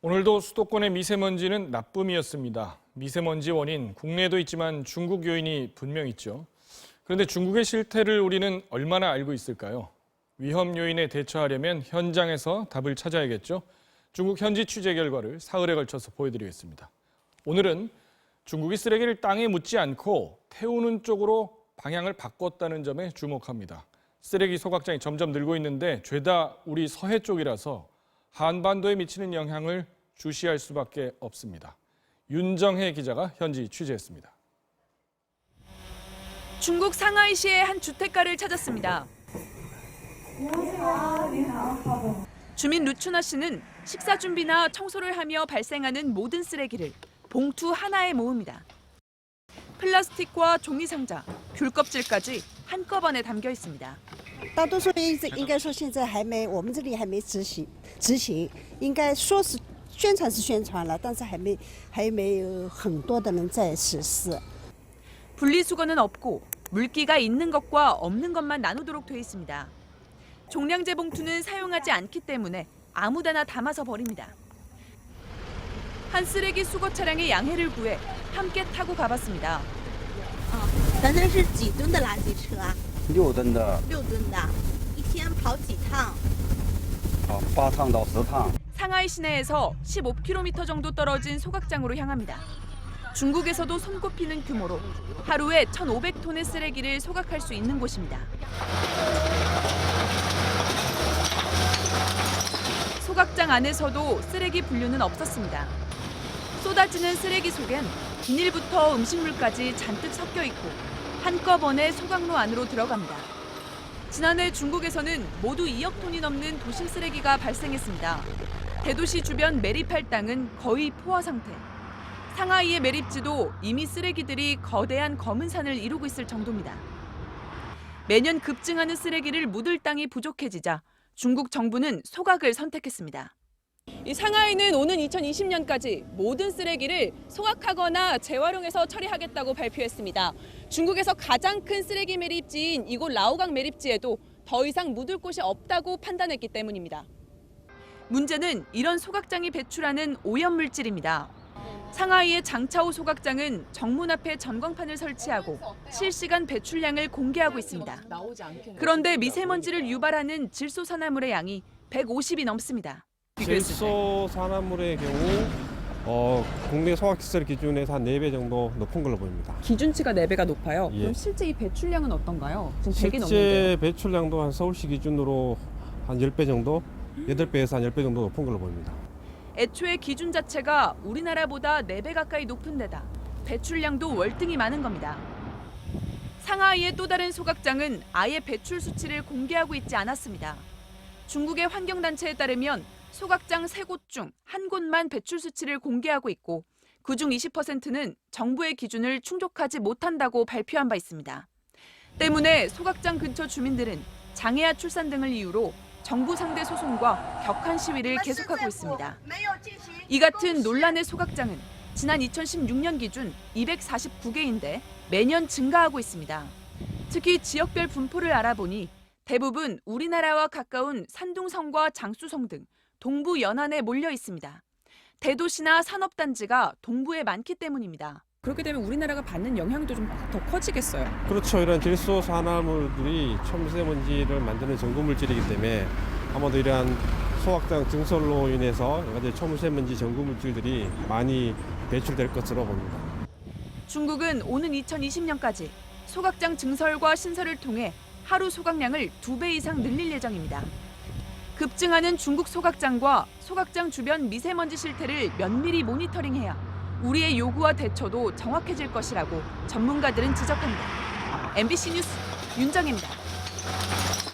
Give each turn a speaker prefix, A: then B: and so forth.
A: 오늘도 수도권의 미세먼지는 나쁨이었습니다. 미세먼지 원인, 국내에도 있지만 중국 요인이 분명 있죠. 그런데 중국의 실태를 우리는 얼마나 알고 있을까요? 위험 요인에 대처하려면 현장에서 답을 찾아야겠죠. 중국 현지 취재 결과를 사흘에 걸쳐서 보여드리겠습니다. 오늘은 중국이 쓰레기를 땅에 묻지 않고 태우는 쪽으로 방향을 바꿨다는 점에 주목합니다. 쓰레기 소각장이 점점 늘고 있는데 죄다 우리 서해 쪽이라서 한반도에 미치는 영향을 주시할 수밖에 없습니다. 윤정혜 기자가 현지 취재했습니다.
B: 중국 상하이시의 한 주택가를 찾았습니다. 주민 루추나 씨는 식사 준비나 청소를 하며 발생하는 모든 쓰레기를 봉투 하나에 모읍니다. 플라스틱과 종이 상자, 귤 껍질까지 한꺼번에 담겨 있습니다.
C: 大多数应该说现在还没，我们这里还没执行，应该说是宣传是宣传了，但是还没有很多的人在实施。
B: 분리수거는 없고 물기가 있는 것과 없는 것만 나누도록 돼 있습니다. 종량제 봉투는 사용하지 않기 때문에 아무데나 담아서 버립니다. 한 쓰레기 수거 차량의 양해를 구해 함께 타고 가봤습니다.
D: 咱这是几吨的垃圾车啊
E: 6吨的，
D: ？6吨的，一天跑几趟？
E: 8趟到10趟。
B: 상하이 시내에서 15km 정도 떨어진 소각장으로 향합니다. 중국에서도 손꼽히는 규모로 하루에 1,500톤의 쓰레기를 소각할 수 있는 곳입니다. 소각장 안에서도 쓰레기 분류는 없었습니다. 쏟아지는 쓰레기 속엔 비닐부터 음식물까지 잔뜩 섞여 있고 한꺼번에 소각로 안으로 들어갑니다. 지난해 중국에서는 모두 2억 톤이 넘는 도심 쓰레기가 발생했습니다. 대도시 주변 매립할 땅은 거의 포화 상태. 상하이의 매립지도 이미 쓰레기들이 거대한 검은 산을 이루고 있을 정도입니다. 매년 급증하는 쓰레기를 묻을 땅이 부족해지자 중국 정부는 소각을 선택했습니다. 이 상하이는 오는 2020년까지 모든 쓰레기를 소각하거나 재활용해서 처리하겠다고 발표했습니다. 중국에서 가장 큰 쓰레기 매립지인 이곳 라오강 매립지에도 더 이상 묻을 곳이 없다고 판단했기 때문입니다. 문제는 이런 소각장이 배출하는 오염물질입니다. 상하이의 장차오 소각장은 정문 앞에 전광판을 설치하고 실시간 배출량을 공개하고 있습니다. 그런데 미세먼지를 유발하는 질소산화물의 양이 150이 넘습니다.
F: 질소산화물의 경우 국내 소각시설 기준에서 한 4배 정도 높은 걸로 보입니다.
B: 기준치가 4배가 높아요.
F: 예.
B: 그럼 실제 이 배출량은 어떤가요? 지금 100이
F: 실제
B: 넘는데요.
F: 배출량도 한 서울시 기준으로 한 10배 정도, 8배에서 한 10배 정도 높은 걸로 보입니다.
B: 애초에 기준 자체가 우리나라보다 4배 가까이 높은 데다 배출량도 월등히 많은 겁니다. 상하이의 또 다른 소각장은 아예 배출 수치를 공개하고 있지 않았습니다. 중국의 환경단체에 따르면 소각장 3곳 중 1곳만 배출 수치를 공개하고 있고 그중 20%는 정부의 기준을 충족하지 못한다고 발표한 바 있습니다. 때문에 소각장 근처 주민들은 장애아 출산 등을 이유로 정부 상대 소송과 격한 시위를 계속하고 있습니다. 이 같은 논란의 소각장은 지난 2016년 기준 249개인데 매년 증가하고 있습니다. 특히 지역별 분포를 알아보니 대부분 우리나라와 가까운 산둥성과 장쑤성 등 동부 연안에 몰려 있습니다. 대도시나 산업단지가 동부에 많기 때문입니다. 그렇게 되면 우리나라가 받는 영향도 좀 더 커지겠어요.
F: 그렇죠. 이런 질소산화물들이 초미세먼지를 만드는 전구물질이기 때문에 아마도 이러한 소각장 증설로 인해서 여러 가지 초미세먼지 전구물질들이 많이 배출될 것으로 봅니다.
B: 중국은 오는 2020년까지 소각장 증설과 신설을 통해 하루 소각량을 2배 이상 늘릴 예정입니다. 급증하는 중국 소각장과 소각장 주변 미세먼지 실태를 면밀히 모니터링해야 우리의 요구와 대처도 정확해질 것이라고 전문가들은 지적합니다. MBC 뉴스 윤정혜입니다.